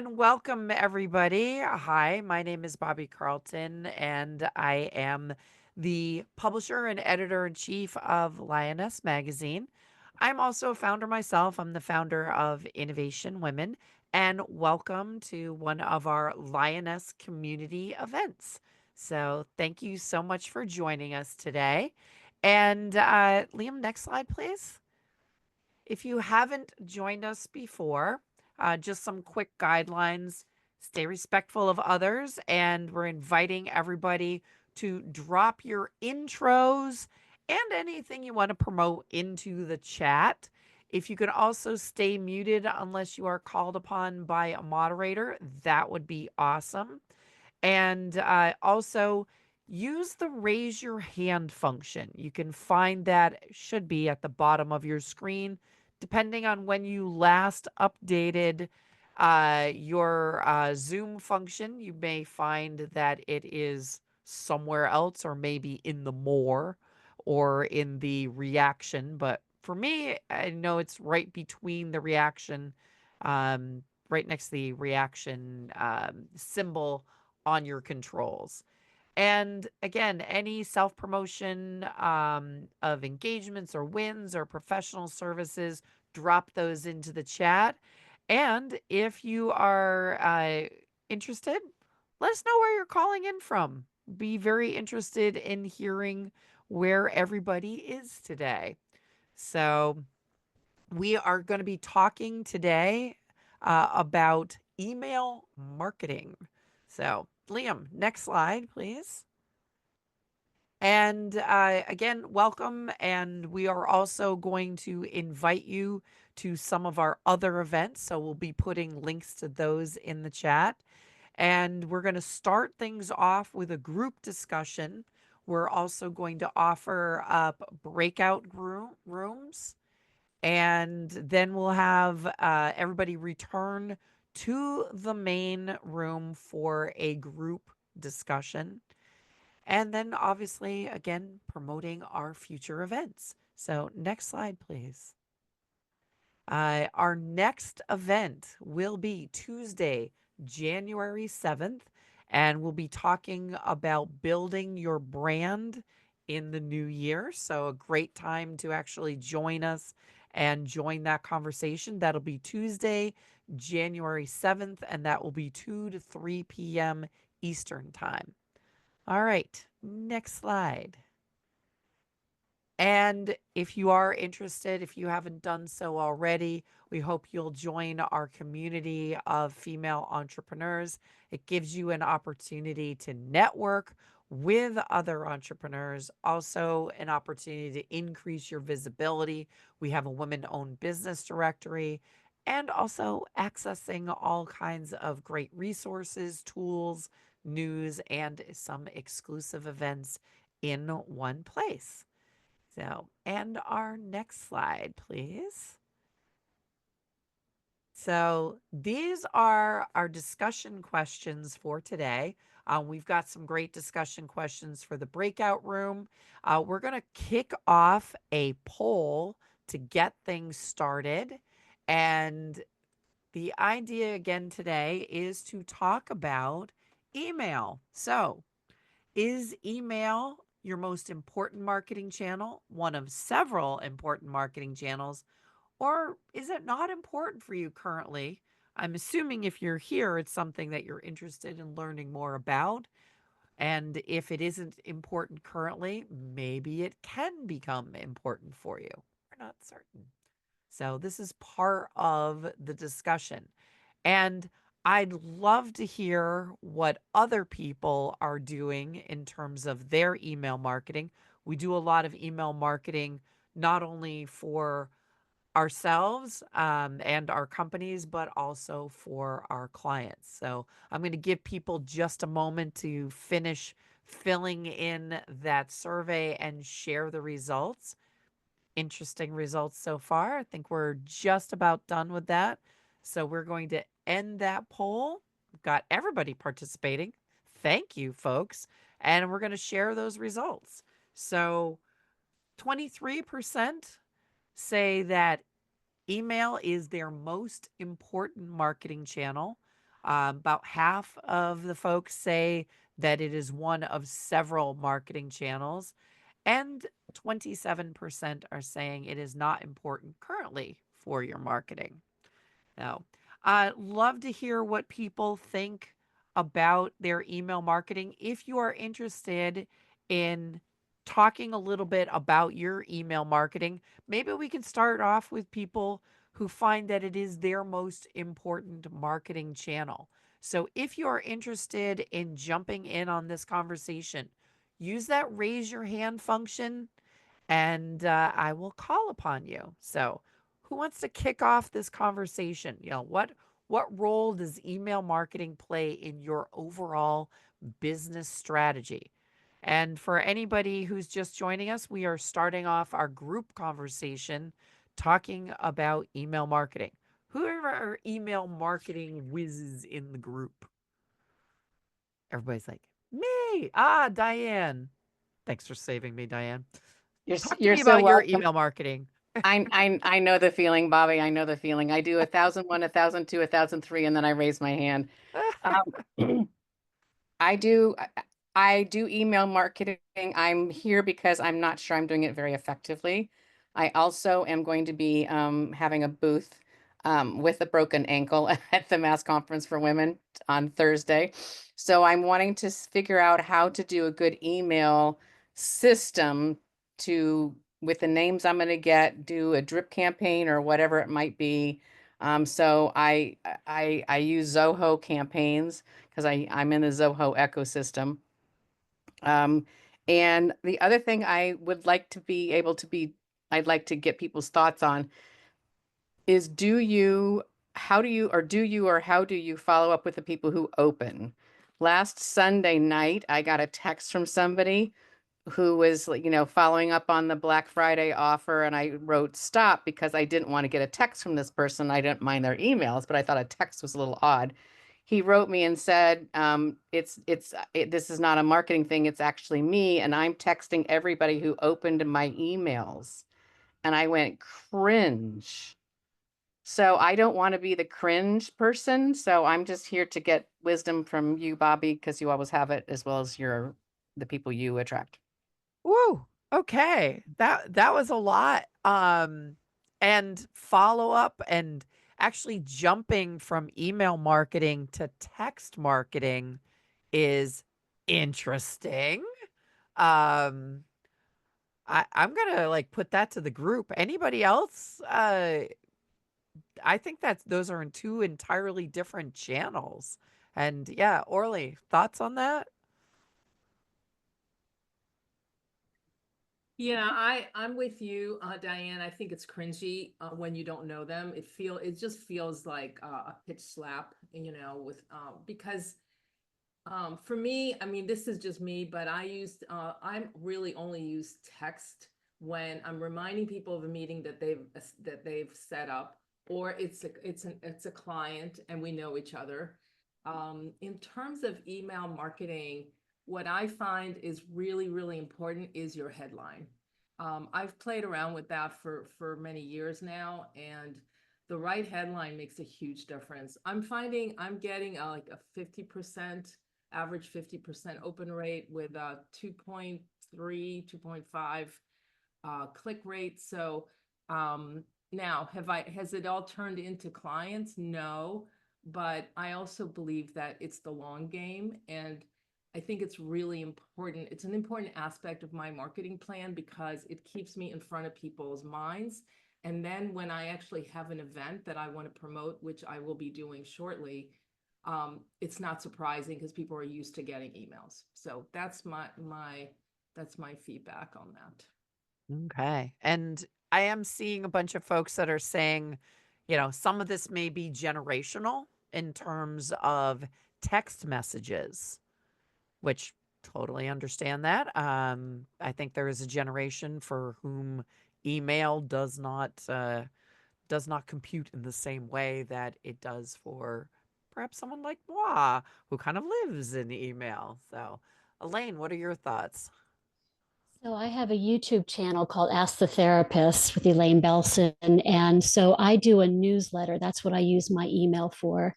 and welcome everybody. Hi, my name is Bobby Carlton, and I am the publisher and editor in chief of Lioness magazine. I'm also a founder myself. I'm the founder of Innovation Women, and welcome to one of our Lioness community events. So, thank you so much for joining us today. And Liam, next slide, please. If you haven't joined us before, just some quick guidelines. Stay respectful of others, and we're inviting everybody to drop your intros and anything you want to promote into the chat. If you could also stay muted unless you are called upon by a moderator, that would be awesome. And also use the raise your hand function. You can find that should be at the bottom of your screen, depending on when you last updated your Zoom function. You may find that it is somewhere else, or maybe in the more or in the reaction. But for me, I know it's right between the reaction, right next to the reaction symbol on your controls. And again, any self promotion of engagements or wins or professional services, drop those into the chat. And if you are interested, let us know where you're calling in from. Be very interested in hearing where everybody is today. So, we are going to be talking today about email marketing. So, Liam, next slide, please. And again, welcome. And we are also going to invite you to some of our other events. So, we'll be putting links to those in the chat. And we're going to start things off with a group discussion. We're also going to offer up breakout rooms, and then we'll have everybody return to the main room for a group discussion. And then, obviously, again, promoting our future events. So, next slide, please. Our next event will be Tuesday, January 7th, and we'll be talking about building your brand in the new year. So, a great time to actually join us and join that conversation. That'll be Tuesday, January 7th, and that will be 2 to 3 p.m. Eastern Time. All right, next slide. And if you are interested, if you haven't done so already, we hope you'll join our community of female entrepreneurs. It gives you an opportunity to network with other entrepreneurs, also an opportunity to increase your visibility. We have a women owned business directory, and also accessing all kinds of great resources, tools, news, and some exclusive events in one place. So, and our next slide, please. So, these are our discussion questions for today. We've got some great discussion questions for the breakout room. We're going to kick off a poll to get things started. And the idea again today is to talk about email. So, is email your most important marketing channel, one of several important marketing channels, or is it not important for you currently? I'm assuming if you're here, it's something that you're interested in learning more about. And if it isn't important currently, maybe it can become important for you. We're not certain. So, this is part of the discussion. And I'd love to hear what other people are doing in terms of their email marketing. We do a lot of email marketing, not only for ourselves and our companies, but also for our clients. So I'm going to give people just a moment to finish filling in that survey and share the results. Interesting results so far. I think we're just about done with that. So we're going to end that poll. We've got everybody participating. Thank you, folks. And we're going to share those results. So 23% say that email is their most important marketing channel. About half of the folks say that it is one of several marketing channels, and 27% are saying it is not important currently for your marketing. Now, I love to hear what people think about their email marketing. If you are interested in talking a little bit about your email marketing, maybe we can start off with people who find that it is their most important marketing channel. So if you are interested in jumping in on this conversation, use that raise your hand function and I will call upon you. So, who wants to kick off this conversation? What role does email marketing play in your overall business strategy? And for anybody who's just joining us, we are starting off our group conversation talking about email marketing. Who are our email marketing whizzes in the group? Everybody's like, me. Ah, Diane. Thanks for saving me, Diane. Talk to You're me so about your welcome. email marketing. I know the feeling, Bobby. I know the feeling. I do 1,001, 1,002, 1,003, and then I raise my hand. Um, I do I do email marketing. I'm here because I'm not sure I'm doing it very effectively. I also am going to be having a booth with a broken ankle at the Mass Conference for Women on Thursday. So I'm wanting to figure out how to do a good email system to, with the names I'm going to get, do a drip campaign or whatever it might be. So I use Zoho campaigns because I'm in the Zoho ecosystem. Um, and the other thing I would like to be able to be, I'd like to get people's thoughts on is or how do you follow up with the people who open? Last Sunday night, I got a text from somebody who was, like, following up on the Black Friday offer. And I wrote stop because I didn't want to get a text from this person. I didn't mind their emails, but I thought a text was a little odd. He wrote me and said, this is not a marketing thing. It's actually me. And I'm texting everybody who opened my emails. And I went cringe. So I don't want to be the cringe person. So I'm just here to get wisdom from you, Bobby, because you always have it, as well as the people you attract. Woo. Okay. That was a lot. And follow up and actually jumping from email marketing to text marketing is interesting. Um I'm gonna like put that to the group. Anybody else? I think those are in two entirely different channels. And yeah, Orly, thoughts on that? Yeah, I'm with you, Diane. I think it's cringy when you don't know them. It just feels like a pitch slap, with because for me, I mean, this is just me, but I'm really only use text when I'm reminding people of a meeting that they've set up, or it's a client and we know each other. In terms of email marketing, what I find is really, really important is your headline. I've played around with that for many years now, and the right headline makes a huge difference. I'm finding I'm getting like a 50% average 50% open rate with a 2.3, 2.5 click rate. So now has it all turned into clients? No, but I also believe that it's the long game. And I think it's really important. It's an important aspect of my marketing plan because it keeps me in front of people's minds. And then when I actually have an event that I want to promote, which I will be doing shortly, it's not surprising because people are used to getting emails. So that's my feedback on that. Okay. And I am seeing a bunch of folks that are saying, some of this may be generational in terms of text messages, which totally understand that. I think there is a generation for whom email does not compute in the same way that it does for perhaps someone like moi, who kind of lives in email. So, Elaine, what are your thoughts? So I have a YouTube channel called Ask the Therapist with Elaine Belson. And so I do a newsletter. That's what I use my email for.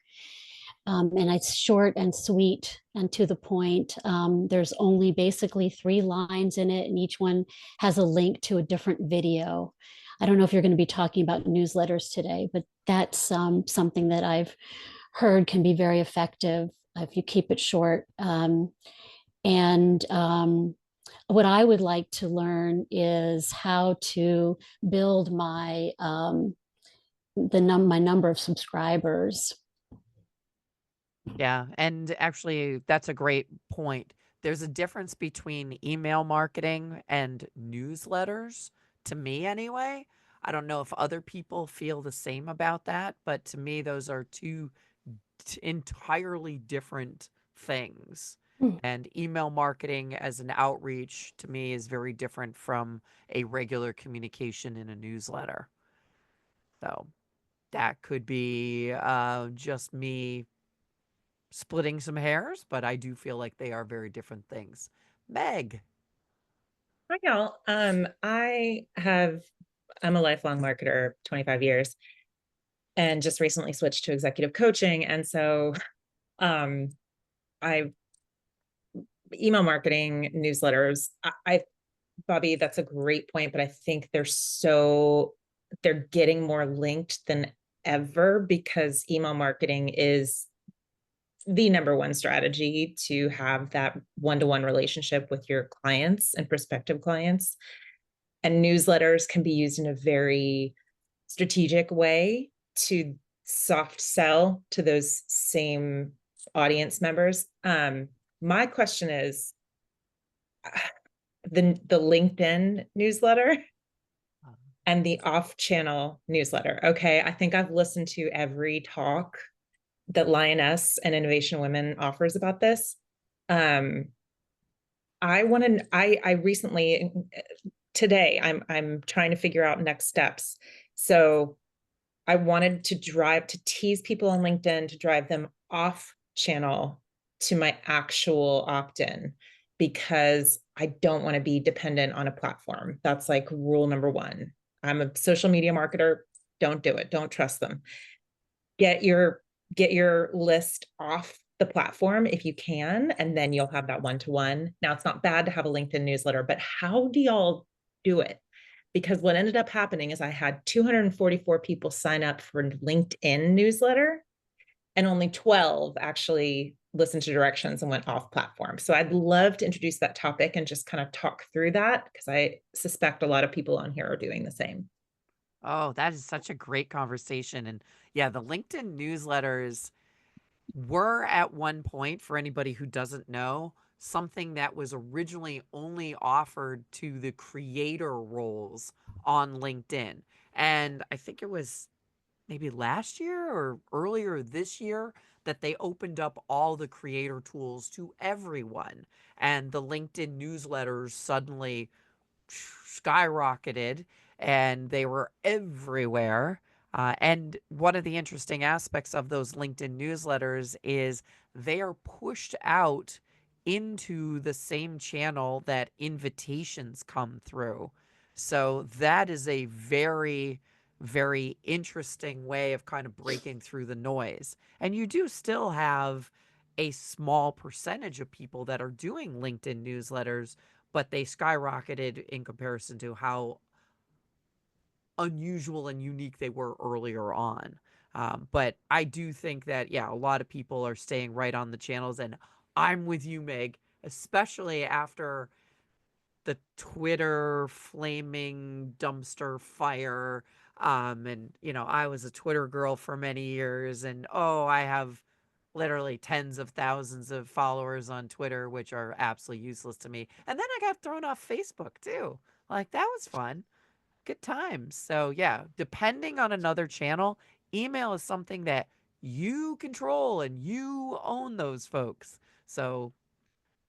And it's short and sweet and to the point. There's only basically 3 lines in it, and each one has a link to a different video. I don't know if you're going to be talking about newsletters today, but that's something that I've heard can be very effective if you keep it short. And what I would like to learn is how to build my number of subscribers. Yeah, and actually, that's a great point. There's a difference between email marketing and newsletters, to me anyway. I don't know if other people feel the same about that, but to me, those are two entirely different things. Hmm. And email marketing as an outreach to me is very different from a regular communication in a newsletter. So that could be just me splitting some hairs, but I do feel like they are very different things. Meg. Hi, y'all. I'm a lifelong marketer, 25 years, and just recently switched to executive coaching. And so um, I email marketing, newsletters. Bobby, that's a great point, but I think they're getting more linked than ever because email marketing is the number one strategy to have that one-to-one relationship with your clients and prospective clients. And newsletters can be used in a very strategic way to soft sell to those same audience members. My question is the LinkedIn newsletter and the off-channel newsletter. Okay, I think I've listened to every talk that Lioness and Innovation Women offers about this. I recently today I'm trying to figure out next steps. So I wanted to tease people on LinkedIn to drive them off channel to my actual opt-in because I don't want to be dependent on a platform. That's like rule number one. I'm a social media marketer. Don't do it. Don't trust them. Get your list off the platform if you can, and then you'll have that one-to-one. Now, it's not bad to have a LinkedIn newsletter, but how do y'all do it? Because what ended up happening is I had 244 people sign up for LinkedIn newsletter, and only 12 actually listened to directions and went off platform. So I'd love to introduce that topic and just kind of talk through that because I suspect a lot of people on here are doing the same. Oh, that is such a great conversation. And yeah, the LinkedIn newsletters were at one point, for anybody who doesn't know, something that was originally only offered to the creator roles on LinkedIn. And I think it was maybe last year or earlier this year that they opened up all the creator tools to everyone. And the LinkedIn newsletters suddenly skyrocketed and they were everywhere. And one of the interesting aspects of those LinkedIn newsletters is they are pushed out into the same channel that invitations come through. So that is a very, very interesting way of kind of breaking through the noise. And you do still have a small percentage of people that are doing LinkedIn newsletters, but they skyrocketed in comparison to how unusual and unique they were earlier on. But I do think that, yeah, a lot of people are staying right on the channels. And I'm with you, Meg, especially after the Twitter flaming dumpster fire. And, I was a Twitter girl for many years. And, oh, I have literally tens of thousands of followers on Twitter, which are absolutely useless to me. And then I got thrown off Facebook too. Like, that was fun. Good times. So, yeah, depending on another channel, email is something that you control and you own those folks. So,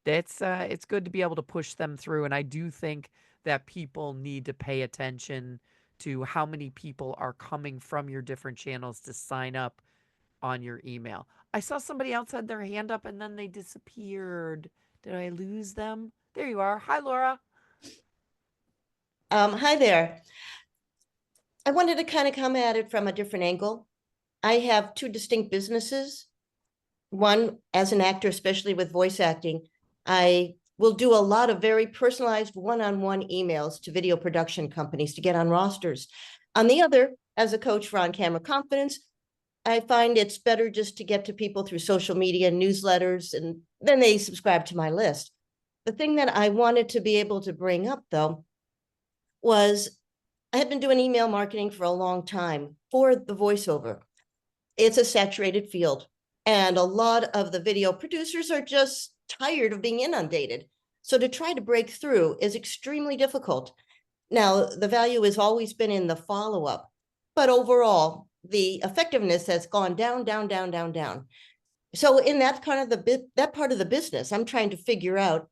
it's good to be able to push them through. And I do think that people need to pay attention to how many people are coming from your different channels to sign up on your email. I saw somebody else had their hand up and then they disappeared. Did I lose them? There you are. Hi, Laura. Hi there. I wanted to kind of come at it from a different angle. I have two distinct businesses. one, as an actor, especially with voice acting, I will do a lot of very personalized one-on-one emails to video production companies to get on rosters. On the other, as a coach for on-camera confidence, I find it's better just to get to people through social media, newsletters, and then they subscribe to my list. The thing that I wanted to be able to bring up, though, was I had been doing email marketing for a long time for the voiceover. It's a saturated field, and a lot of the video producers are just tired of being inundated. So to try to break through is extremely difficult. Now, the value has always been in the follow-up, but overall, the effectiveness has gone down, down, down, down, down. So in that kind of that part of the business, I'm trying to figure out,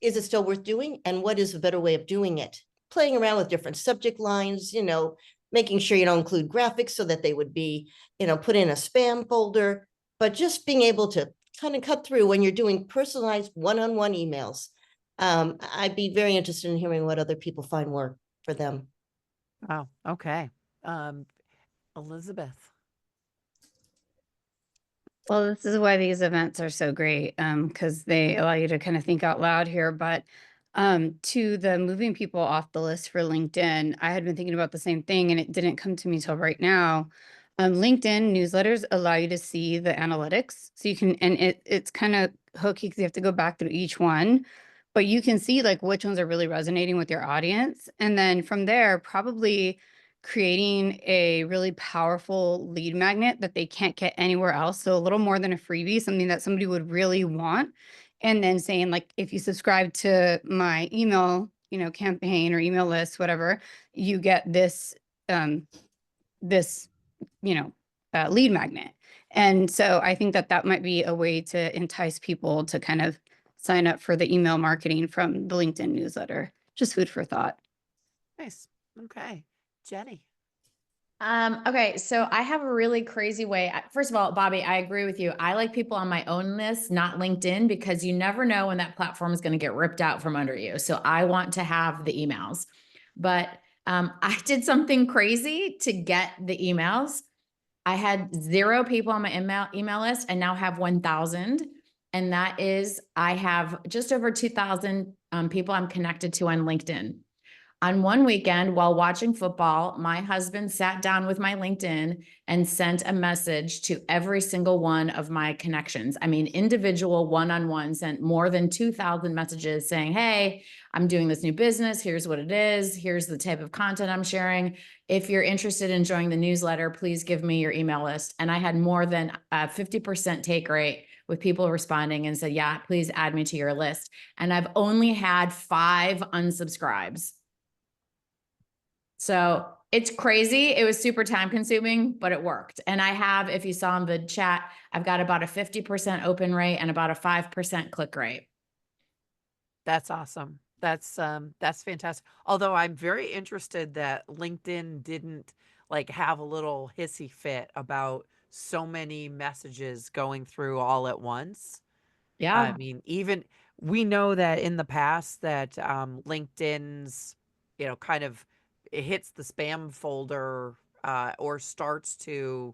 is it still worth doing? And what is a better way of doing it? Playing around with different subject lines, making sure you don't include graphics so that they would be, put in a spam folder, but just being able to kind of cut through when you're doing personalized one-on-one emails. I'd be very interested in hearing what other people find work for them. Oh, okay. Elizabeth. Well, this is why these events are so great, because they allow you to kind of think out loud here. But to the moving people off the list for LinkedIn, I had been thinking about the same thing, and it didn't come to me till right now. LinkedIn newsletters allow you to see the analytics, so you can, and it's kind of hooky because you have to go back through each one, but you can see like which ones are really resonating with your audience, and then from there, probably creating a really powerful lead magnet that they can't get anywhere else. So a little more than a freebie, something that somebody would really want. And then saying like, if you subscribe to my email, campaign or email list, whatever, you get this, this, lead magnet. And so I think that that might be a way to entice people to kind of sign up for the email marketing from the LinkedIn newsletter. Just food for thought. Nice. Okay. Jenny. Okay, so I have a really crazy way. First of all, Bobby, I agree with you. I like people on my own list, not LinkedIn, because you never know when that platform is going to get ripped out from under you. So I want to have the emails. But I did something crazy to get the emails. I had 0 people on my email list and now have 1,000. And that is, I have just over 2,000 people I'm connected to on LinkedIn. On one weekend, while watching football, my husband sat down with my LinkedIn and sent a message to every single one of my connections. I mean, individual one-on-one, sent more than 2,000 messages saying, hey, I'm doing this new business. Here's what it is. Here's the type of content I'm sharing. If you're interested in joining the newsletter, please give me your email list. And I had more than a 50% take rate with people responding and said, yeah, please add me to your list. And I've only had 5 unsubscribes. So it's crazy. It was super time consuming, but it worked. And I have, if you saw in the chat, I've got about a 50% open rate and about a 5% click rate. That's awesome. That's fantastic. Although I'm very interested that LinkedIn didn't like have a little hissy fit about so many messages going through all at once. Yeah. I mean, even we know that in the past that LinkedIn's, kind of it hits the spam folder or starts to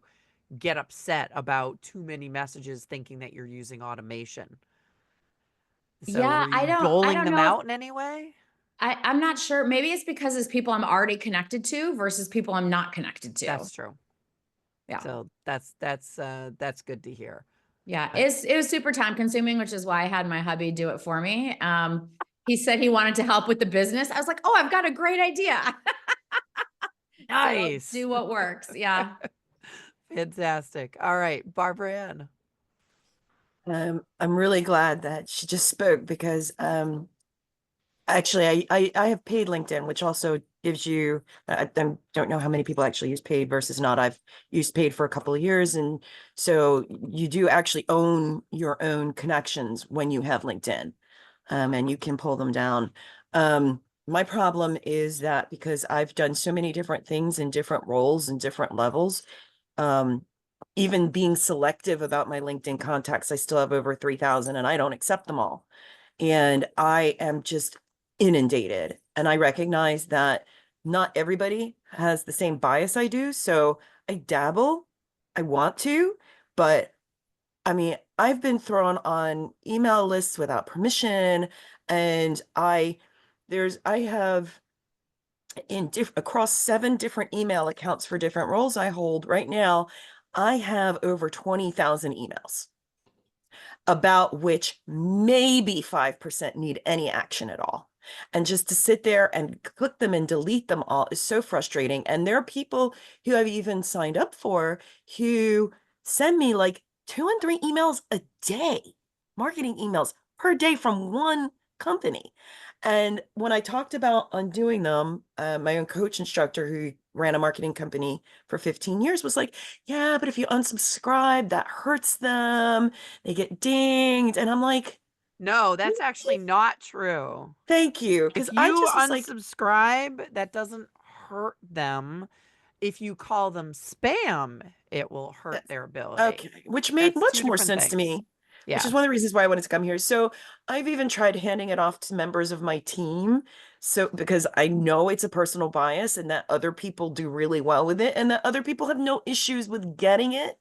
get upset about too many messages thinking that you're using automation. So Yeah, were I you don't doling them know if out in any way? I'm not sure. Maybe it's because it's people I'm already connected to versus people I'm not connected to. That's true. Yeah. So that's good to hear. Yeah. But It was super time consuming, which is why I had my hubby do it for me. He said he wanted to help with the business. I was like, oh, I've got a great idea. nice. So do what works. Yeah. Fantastic. All right, Barbara Ann. I'm really glad that she just spoke because actually I have paid LinkedIn, which also gives you I don't know how many people actually use paid versus not. I've used paid for a couple of years, and so you do actually own your own connections when you have LinkedIn, and you can pull them down. My problem is that because I've done so many different things in different roles and different levels, even being selective about my LinkedIn contacts, I still have over 3,000 and I don't accept them all. And I am just inundated. And I recognize that not everybody has the same bias I do. So I dabble, I want to, but I mean, I've been thrown on email lists without permission, and I have across 7 different email accounts for different roles I hold right now, I have over 20,000 emails, about which maybe 5% need any action at all. And just to sit there and click them and delete them all is so frustrating. And there are people who I've even signed up for who send me like 2 and 3 emails a day, marketing emails per day from one company. And when I talked about undoing them, my own coach instructor who ran a marketing company for 15 years was like, yeah, but if you unsubscribe, that hurts them. They get dinged. And I'm like, No, that's actually not true. thank you. Because If I you just was like, unsubscribe, that doesn't hurt them. If you call them spam, it will hurt that's their ability. okay, which made That's 2 much more different sense to things. me, which is one Yes. of the reasons why I wanted to come here. So I've even tried handing it off to members of my team. So because I know it's a personal bias and that other people do really well with it and that other people have no issues with getting it.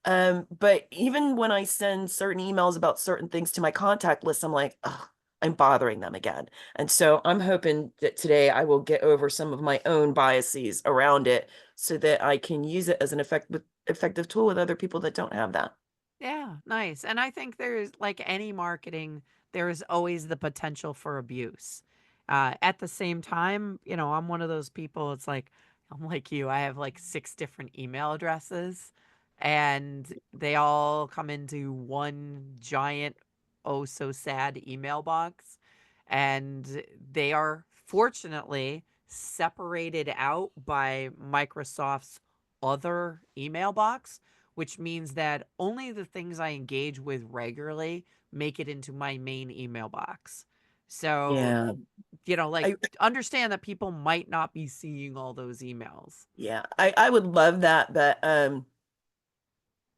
But even when I send certain emails about certain things to my contact list, I'm like, oh, I'm bothering them again. And so I'm hoping that today I will get over some of my own biases around it so that I can use it as an effective tool with other people that don't have that. Yeah, nice. And I think there's like any marketing, there is always the potential for abuse. At the same time, I'm one of those people, it's like, I'm like you, I have like 6 different email addresses and they all come into one giant, oh so sad email box. And they are fortunately separated out by Microsoft's other email box, which means that only the things I engage with regularly make it into my main email box. So, Yeah. like I understand that people might not be seeing all those emails. yeah, I would love that, but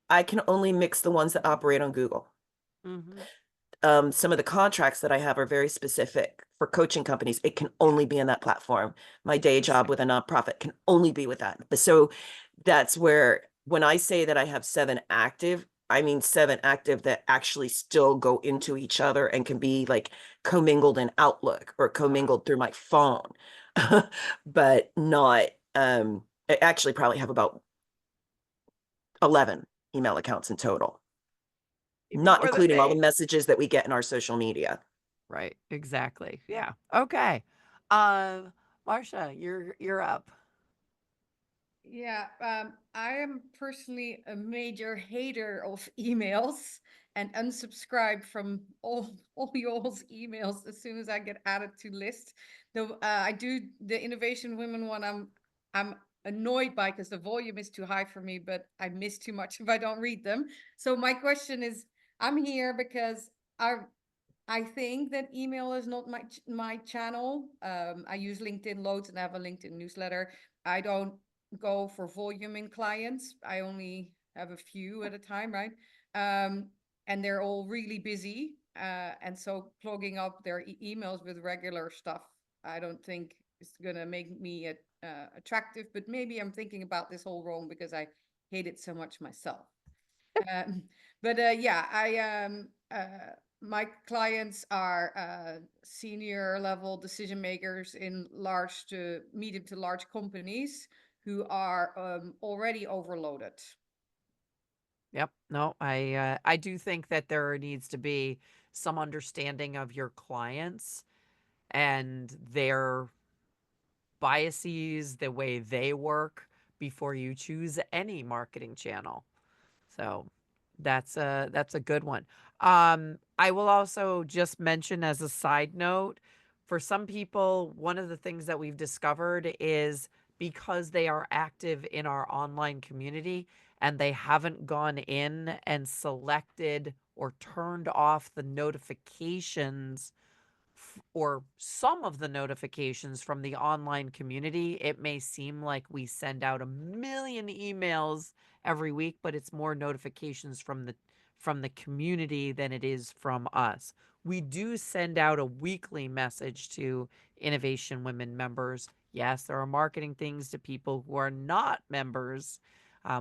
I can only mix the ones that operate on Google. Mhm. Some of the contracts that I have are very specific for coaching companies. It can only be in that platform. My day job with a nonprofit can only be with that. So that's where when I say that I have 7 active, I mean 7 active that actually still go into each other and can be like commingled in Outlook or commingled through my phone, but not. I actually probably have about 11 email accounts in total, People not are the including all the messages that we get in our social media. right, exactly. Yeah. Okay. Um Marcia, you're up. Yeah, I am personally a major hater of emails and unsubscribe from all y'all's emails as soon as I get added to list. Though I do the Innovation Women one. I'm annoyed by because the volume is too high for me, but I miss too much if I don't read them. So my question is, I'm here because I think that email is not my channel. I use LinkedIn loads and I have a LinkedIn newsletter. I don't go for volume in clients. I only have a few at a time, right? And they're all really busy. And so clogging up their emails with regular stuff, I don't think is gonna make me attractive. But maybe I'm thinking about this all wrong because I hate it so much myself. Um, but yeah, my clients are senior level decision makers in large to medium to large companies who are already overloaded. Yep. No, I do think that there needs to be some understanding of your clients and their biases, the way they work before you choose any marketing channel. So that's a good one. I will also just mention as a side note, for some people, one of the things that we've discovered is because they are active in our online community and they haven't gone in and selected or turned off the notifications or some of the notifications from the online community, it may seem like we send out a million emails every week, but it's more notifications from the community than it is from us. We do send out a weekly message to Innovation Women members. Yes, there are marketing things to people who are not members,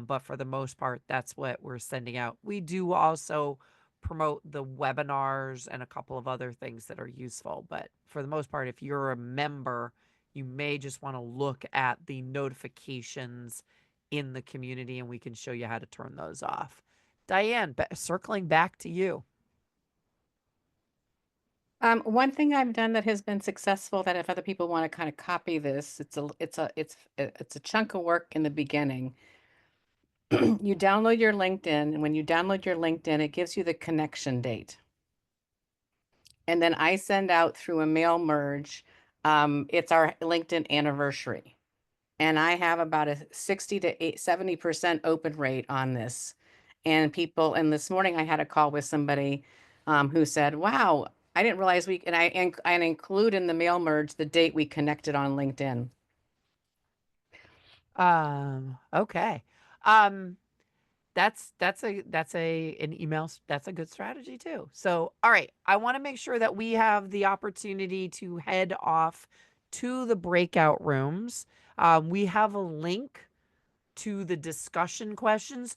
But for the most part, that's what we're sending out. We do also promote the webinars and a couple of other things that are useful. But for the most part, if you're a member, you may just want to look at the notifications in the community, and we can show you how to turn those off. Diane, circling back to you. One thing I've done that has been successful, that if other people want to kind of copy this, it's a chunk of work in the beginning. You download your LinkedIn, and when you download your LinkedIn, it gives you the connection date. And then I send out through a mail merge, it's our LinkedIn anniversary. And I have about a 60 to 70% open rate on this. And this morning I had a call with somebody who said, wow, I didn't realize and I include in the mail merge the date we connected on LinkedIn. Okay. That's an email. That's a good strategy too. So, all right, I want to make sure that we have the opportunity to head off to the breakout rooms. We have a link to the discussion questions.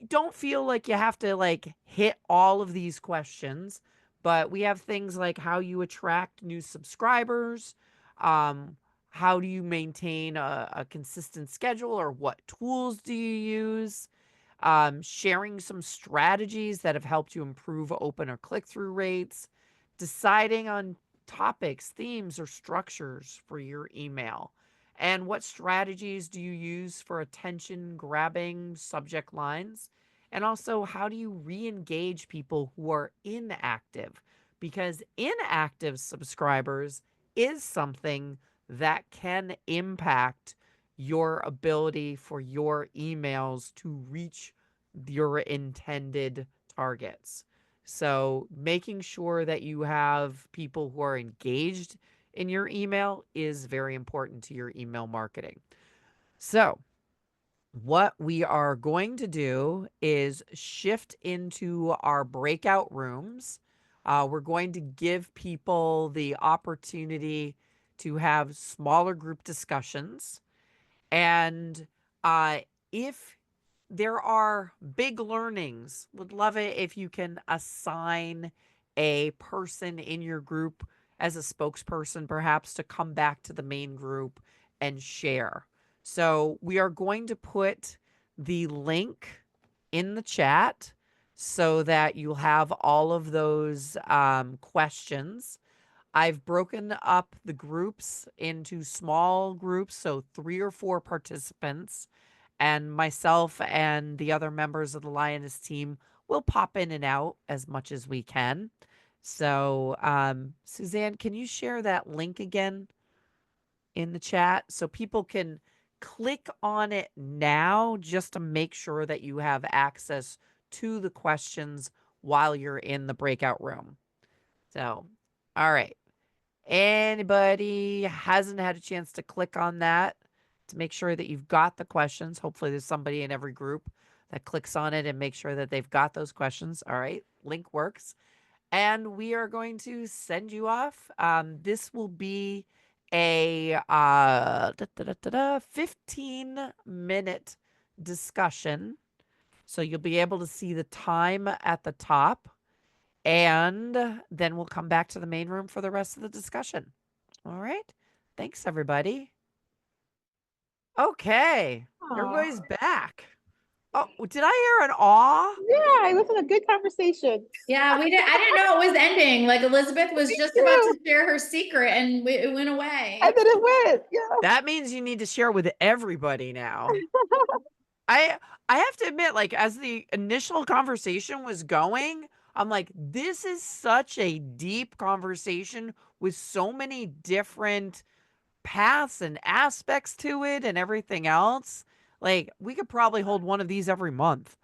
Don't feel like you have to like hit all of these questions, but we have things like how you attract new subscribers, how do you maintain a consistent schedule, or what tools do you use, sharing some strategies that have helped you improve open or click-through rates, deciding on topics, themes, or structures for your email. And what strategies do you use for attention grabbing subject lines? And also, how do you re-engage people who are inactive? Because inactive subscribers is something that can impact your ability for your emails to reach your intended targets. So, making sure that you have people who are engaged in your email is very important to your email marketing. So, what we are going to do is shift into our breakout rooms. We're going to give people the opportunity to have smaller group discussions. And if there are big learnings, would love it if you can assign a person in your group as a spokesperson, perhaps, to come back to the main group and share. So we are going to put the link in the chat so that you'll have all of those questions. I've broken up the groups into small groups, so 3 or 4 participants, and myself and the other members of the Lioness team will pop in and out as much as we can. So, Suzanne, can you share that link again in the chat so people can click on it now just to make sure that you have access to the questions while you're in the breakout room? So, all right. Anybody hasn't had a chance to click on that to make sure that you've got the questions? Hopefully there's somebody in every group that clicks on it and makes sure that they've got those questions. All right, link works. And we are going to send you off. This will be a 15-minute discussion. So you'll be able to see the time at the top. And then we'll come back to the main room for the rest of the discussion. All right. Thanks, everybody. Okay. Everybody's back. Oh, did I hear an awe? Yeah, it was a good conversation. Yeah, I didn't know it was ending. Like Elizabeth was just about to share her secret and it went away. And then it went. Yeah. That means you need to share with everybody now. I have to admit, like, as the initial conversation was going, I'm like, this is such a deep conversation with so many different paths and aspects to it and everything else. Like, we could probably hold one of these every month.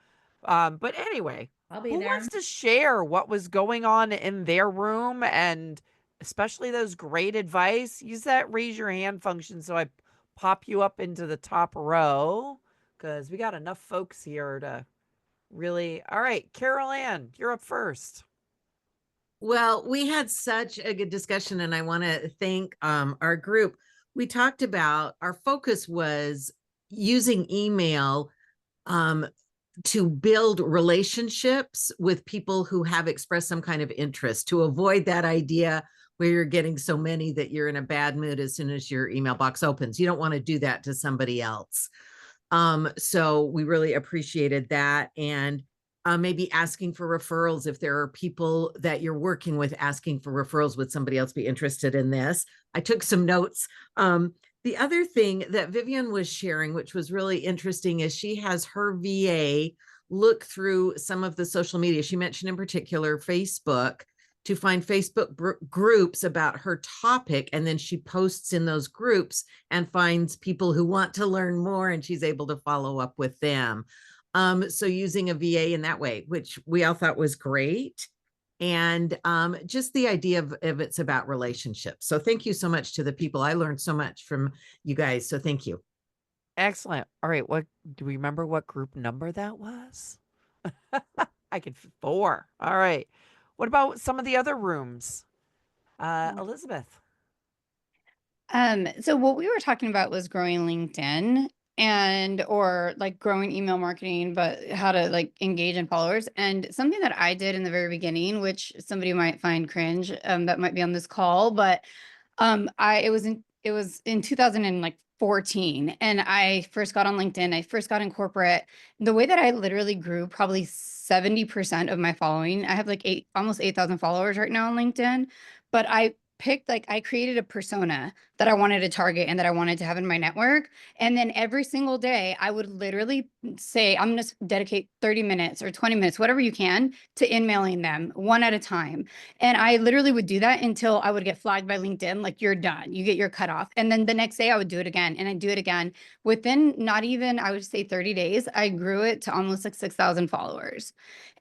But anyway, I'll be who there. wants to share what was going on in their room, and especially those great advice? Use that raise your hand function so I pop you up into the top row, because we got enough folks here to really. All right, Carol Ann, you're up first. Well, we had such a good discussion, and I want to thank our group. We talked about, our focus was using email to build relationships with people who have expressed some kind of interest, to avoid that idea where you're getting so many that you're in a bad mood as soon as your email box opens. You don't want to do that to somebody else. So we really appreciated that. And maybe asking for referrals. If there are people that you're working with asking for referrals, would somebody else be interested in this? I took some notes. The other thing that Vivian was sharing, which was really interesting, is she has her VA look through some of the social media. She mentioned in particular Facebook, to find Facebook groups about her topic. And then she posts in those groups and finds people who want to learn more, and she's able to follow up with them. So using a VA in that way, which we all thought was great. And just the idea of it's about relationships. So thank you so much to the people. I learned so much from you guys. So thank you. Excellent. All right. What do we remember what group number that was? I could 4. All right. What about some of the other rooms? Elizabeth. So what we were talking about was growing LinkedIn and or like growing email marketing, but how to like engage in followers. And something that I did in the very beginning, which somebody might find cringe, that might be on this call, but it was in 2014, and I first got on LinkedIn. I first got in corporate. The way that I literally grew probably 70% of my following. I have like almost 8,000 followers right now on LinkedIn, but I picked like I created a persona that I wanted to target and that I wanted to have in my network. And then every single day I would literally say, I'm going to dedicate 30 minutes or 20 minutes, whatever you can, to in-mailing them one at a time. And I literally would do that until I would get flagged by LinkedIn, like, you're done, you get your cutoff. And then the next day I would do it again, and I'd do it again. Within not even, I would say 30 days, I grew it to almost like 6,000 followers.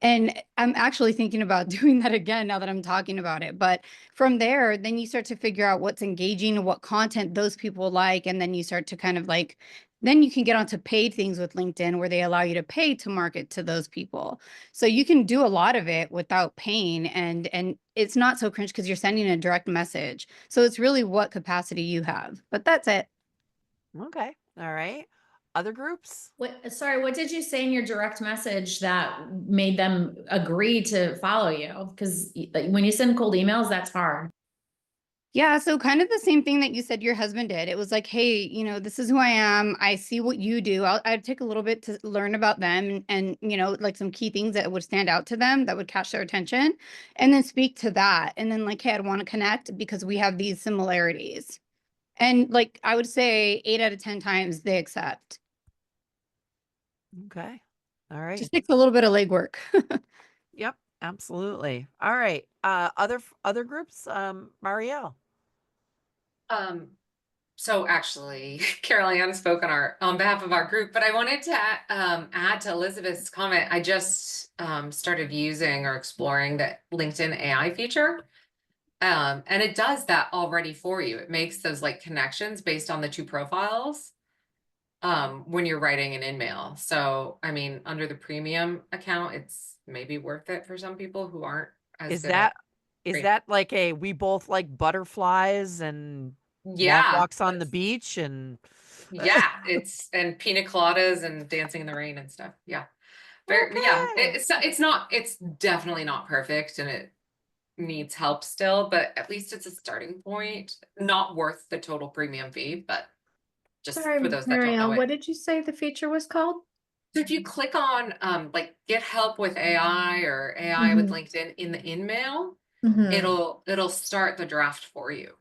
And I'm actually thinking about doing that again now that I'm talking about it. But from there, then you start to figure out what's engaging and what content those people like. And then you start to kind of like, then you can get onto paid things with LinkedIn where they allow you to pay to market to those people. So you can do a lot of it without paying, and it's not so cringe because you're sending a direct message. So it's really what capacity you have. But that's it. Okay. All right. Other groups? Sorry, what did you say in your direct message that made them agree to follow you? Because when you send cold emails, that's hard. Yeah, so kind of the same thing that you said your husband did. It was like, hey, this is who I am. I see what you do. I'd take a little bit to learn about them and, like some key things that would stand out to them that would catch their attention, and then speak to that. And then like, hey, I'd want to connect because we have these similarities. And like, I would say 8 out of 10 times they accept. Okay. All right. Just takes a little bit of legwork. Yep, absolutely. All right. Other groups, Marielle. So actually, Caroline spoke on behalf of our group, but I wanted to add to Elizabeth's comment. I just started using or exploring the LinkedIn AI feature. And it does that already for you. It makes those like connections based on the 2 profiles when you're writing an email. So, I mean, under the premium account, it's maybe worth it for some people who aren't as Is good at that like a we both like butterflies and yeah, walks on the beach and yeah, and pina coladas and dancing in the rain and stuff. Yeah. Very, yeah, Okay. it's definitely not perfect, and it needs help still, but at least it's a starting point. Not worth the total premium fee, but just Sorry, for those that don't know Marielle, what it. did you say the feature was called? So if you click on like get help with AI or AI with LinkedIn in the in-mail, it'll start the draft for you,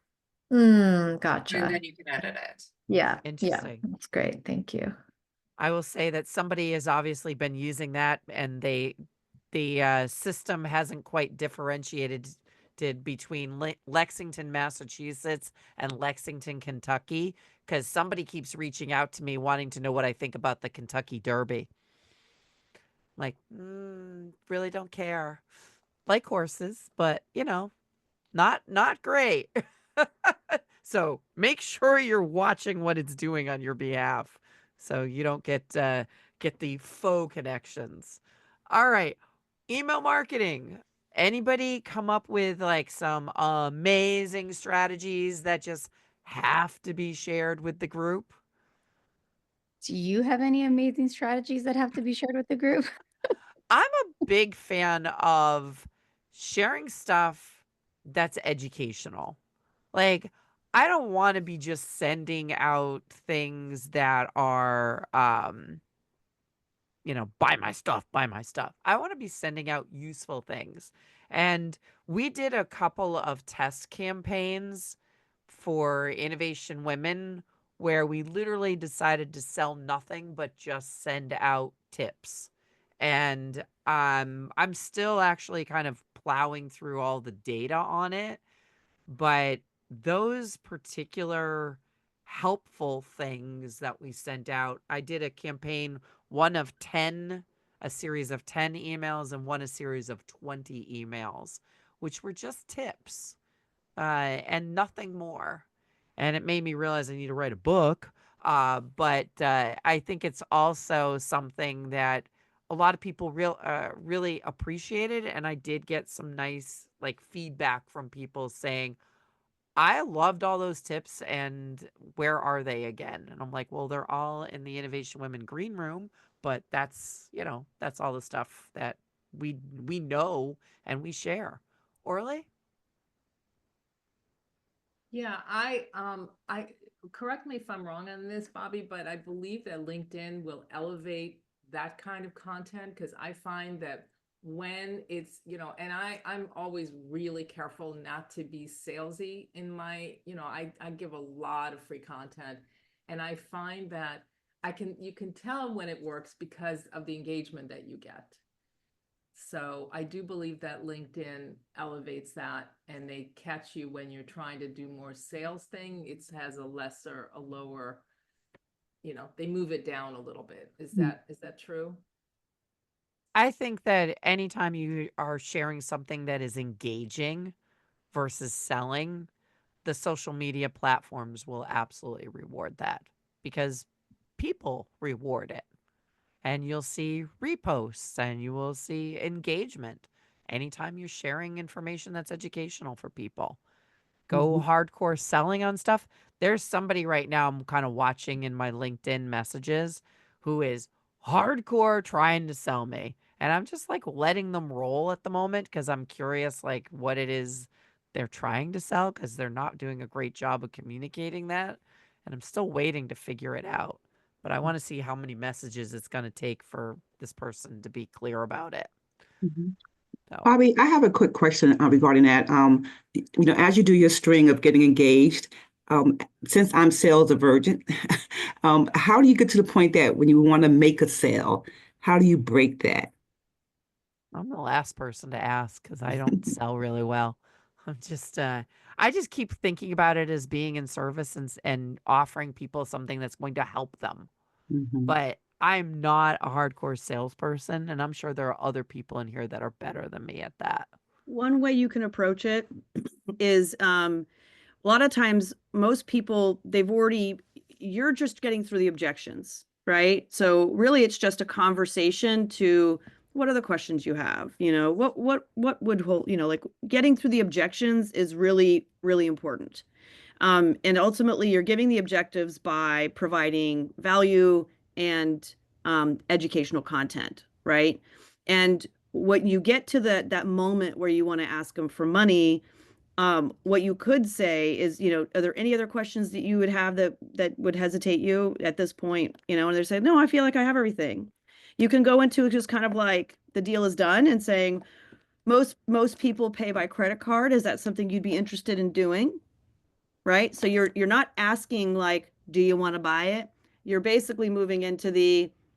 and Gotcha. then you can edit it. Yeah, Interesting. that's great. Thank you. I will say that somebody has obviously been using that, and the system hasn't quite differentiated between Lexington, Massachusetts, and Lexington, Kentucky, because somebody keeps reaching out to me wanting to know what I think about the Kentucky Derby. Like, really don't care. Like horses, but not great. So make sure you're watching what it's doing on your behalf, so you don't get the faux connections. All right, email marketing. Anybody come up with like some amazing strategies that just have to be shared with the group? Do you have any amazing strategies that have to be shared with the group? I'm a big fan of sharing stuff that's educational. Like, I don't want to be just sending out things that are, buy my stuff, buy my stuff. I want to be sending out useful things. And we did a couple of test campaigns for Innovation Women where we literally decided to sell nothing but just send out tips. And I'm still actually kind of plowing through all the data on it, but those particular helpful things that we sent out, I did a campaign, one of 10, a series of 10 emails, and one a series of 20 emails, which were just tips and nothing more. And it made me realize I need to write a book. But I think it's also something that a lot of people really appreciated. And I did get some nice like feedback from people saying, I loved all those tips and where are they again? And I'm like, well, they're all in the Innovation Women Green Room, but that's all the stuff that we know and we share. Orly? Yeah, I correct me if I'm wrong on this, Bobby, but I believe that LinkedIn will elevate that kind of content because I find that when it's, and I'm always really careful not to be salesy in my, I give a lot of free content and I find that you can tell when it works because of the engagement that you get. So I do believe that LinkedIn elevates that and they catch you when you're trying to do more sales thing. It has a lower, they move it down a little bit. Is that true? I think that anytime you are sharing something that is engaging versus selling, the social media platforms will absolutely reward that because people reward it. And you'll see reposts and you will see engagement anytime you're sharing information that's educational for people. Go hardcore selling on stuff. There's somebody right now I'm kind of watching in my LinkedIn messages who is hardcore trying to sell me. And I'm just like letting them roll at the moment because I'm curious like what it is they're trying to sell because they're not doing a great job of communicating that. And I'm still waiting to figure it out. But I want to see how many messages it's going to take for this person to be clear about it. So. Bobby, I have a quick question regarding that. As you do your string of getting engaged, since I'm sales avergent, how do you get to the point that when you want to make a sale, how do you break that? I'm the last person to ask because I don't sell really well. I just keep thinking about it as being in service and offering people something that's going to help them. But I'm not a hardcore salesperson, and I'm sure there are other people in here that are better than me at that. One way you can approach it is a lot of times most people you're just getting through the objections, right? So really it's just a conversation to what are the questions you have? What would hold, like getting through the objections is really, really important. And ultimately you're giving the objectives by providing value and educational content, right? And when you get to that moment where you want to ask them for money, what you could say is, are there any other questions that you would have that would hesitate you at this point? And they're saying, no, I feel like I have everything. You can go into just kind of like the deal is done and saying, most people pay by credit card. Is that something you'd be interested in doing? Right? So you're not asking like, do you want to buy it? You're basically moving into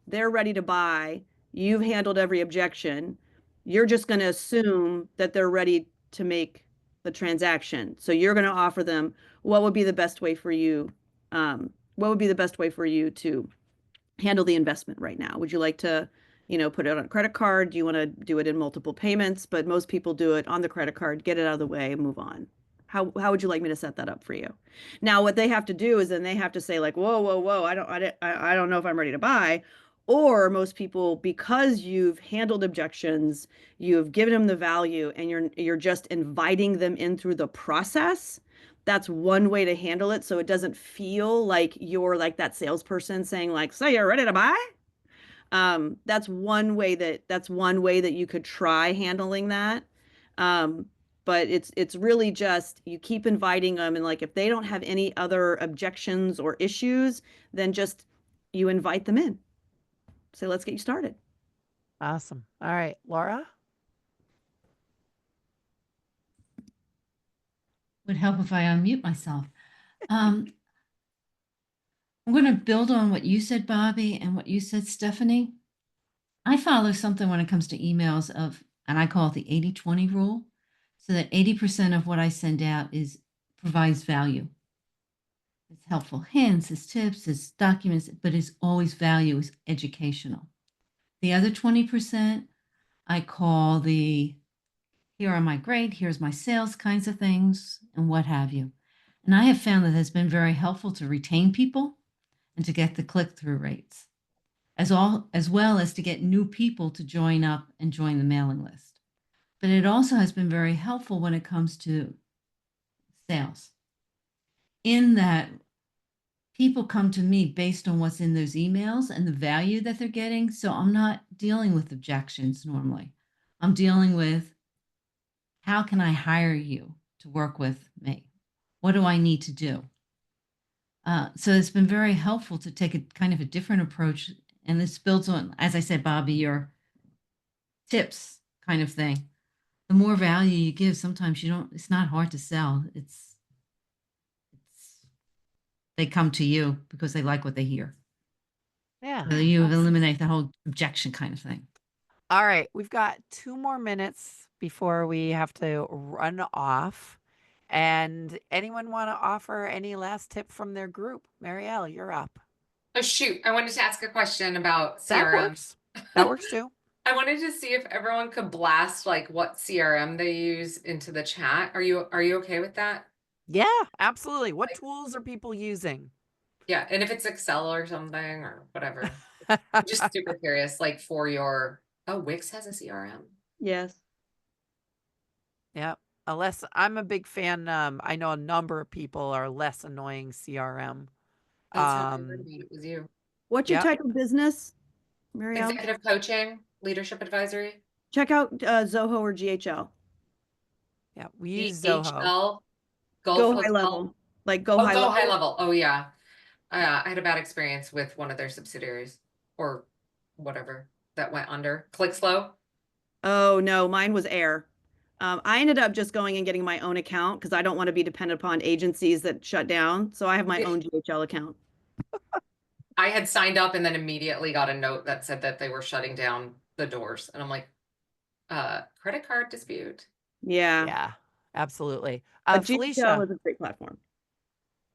they're ready to buy. You've handled every objection. You're just going to assume that they're ready to make the transaction. So you're going to offer them what would be the best way for you? What would be the best way for you to handle the investment right now? Would you like to, put it on a credit card? Do you want to do it in multiple payments? But most people do it on the credit card, get it out of the way, and move on. How would you like me to set that up for you? Now, what they have to do is then they have to say like, whoa, whoa, whoa, I don't know if I'm ready to buy. Or most people, because you've handled objections, you've given them the value, and you're just inviting them in through the process. that's one way to handle it. So it doesn't feel like you're like that salesperson saying like, so you're ready to buy? That's one way that you could try handling that. But it's really just you keep inviting them, and like if they don't have any other objections or issues, then just you invite them in. So let's get you started. Awesome. All right, Laura. Would help if I unmute myself. I'm going to build on what you said, Bobby, and what you said, Stephanie. I follow something when it comes to emails and I call it the 80-20 rule, so that 80% of what I send out provides value. It's helpful hints, it's tips, it's documents, but it's always value, is educational. The other 20% I call here are my grade, here's my sales kinds of things, and what have you. And I have found that has been very helpful to retain people and to get the click-through rates, as well as to get new people to join up and join the mailing list. But it also has been very helpful when it comes to sales, in that people come to me based on what's in those emails and the value that they're getting. So I'm not dealing with objections normally. I'm dealing with, how can I hire you to work with me? What do I need to do? So it's been very helpful to take a kind of a different approach. And this builds on, as I said, Bobby, your tips kind of thing. The more value you give, sometimes it's not hard to sell. They come to you because they like what they hear. Yeah. So you eliminate the whole objection kind of thing. All right, we've got 2 more minutes before we have to run off. And anyone want to offer any last tip from their group? Marielle, you're up. Oh, shoot. I wanted to ask a question about That CRM. works. That works too. I wanted to see if everyone could blast like what CRM they use into the chat. Are you okay with that? Yeah, absolutely. What tools are people using? Yeah, and if it's Excel or something or whatever. I'm just super curious, like for your Wix has a CRM. Yes. Yeah. I'm a big fan. I know a number of people are less annoying CRM. That's how I heard about it was you. What's your type of business, Marielle? Executive coaching, leadership advisory. Check out Zoho or GHL. Yeah, we use Zoho. GHL, Go high level. Like go high level. High level. Oh yeah. I had a bad experience with one of their subsidiaries or whatever that went under. ClickSlow. Oh no, mine was Air. I ended up just going and getting my own account because I don't want to be dependent upon agencies that shut down. So I have my own GHL account. I had signed up and then immediately got a note that said that they were shutting down the doors. And I'm like, credit card dispute. Yeah. Yeah, absolutely. But Felicia GHL is a great platform.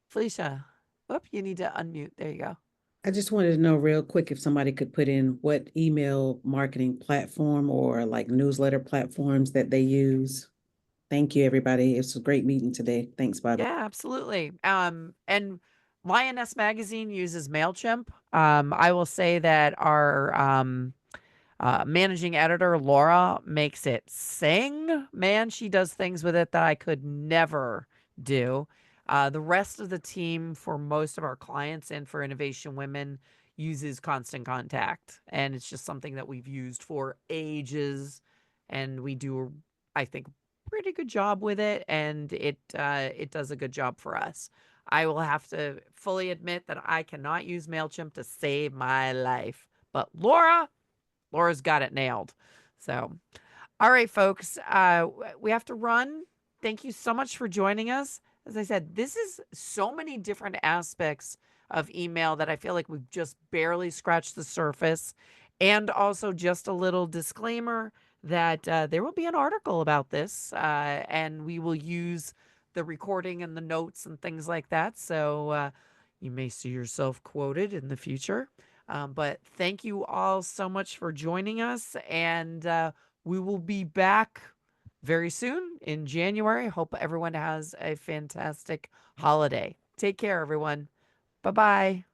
Felicia, whoop, you need to unmute. There you go. I just wanted to know real quick if somebody could put in what email marketing platform or like newsletter platforms that they use. Thank you, everybody. It's a great meeting today. Thanks, Bobby. Yeah, absolutely. And Lioness Magazine uses MailChimp. I will say that our managing editor, Laura, makes it sing. Man, she does things with it that I could never do. The rest of the team for most of our clients and for Innovation Women uses Constant Contact. And it's just something that we've used for ages. And we do, I think, pretty good job with it. And it does a good job for us. I will have to fully admit that I cannot use MailChimp to save my life. But Laura's got it nailed. So, all right, folks, we have to run. Thank you so much for joining us. As I said, this is so many different aspects of email that I feel like we've just barely scratched the surface. And also just a little disclaimer that there will be an article about this, and we will use the recording and the notes and things like that. So you may see yourself quoted in the future. But thank you all so much for joining us, and we will be back very soon in January. Hope everyone has a fantastic holiday. Take care, everyone. Bye-bye.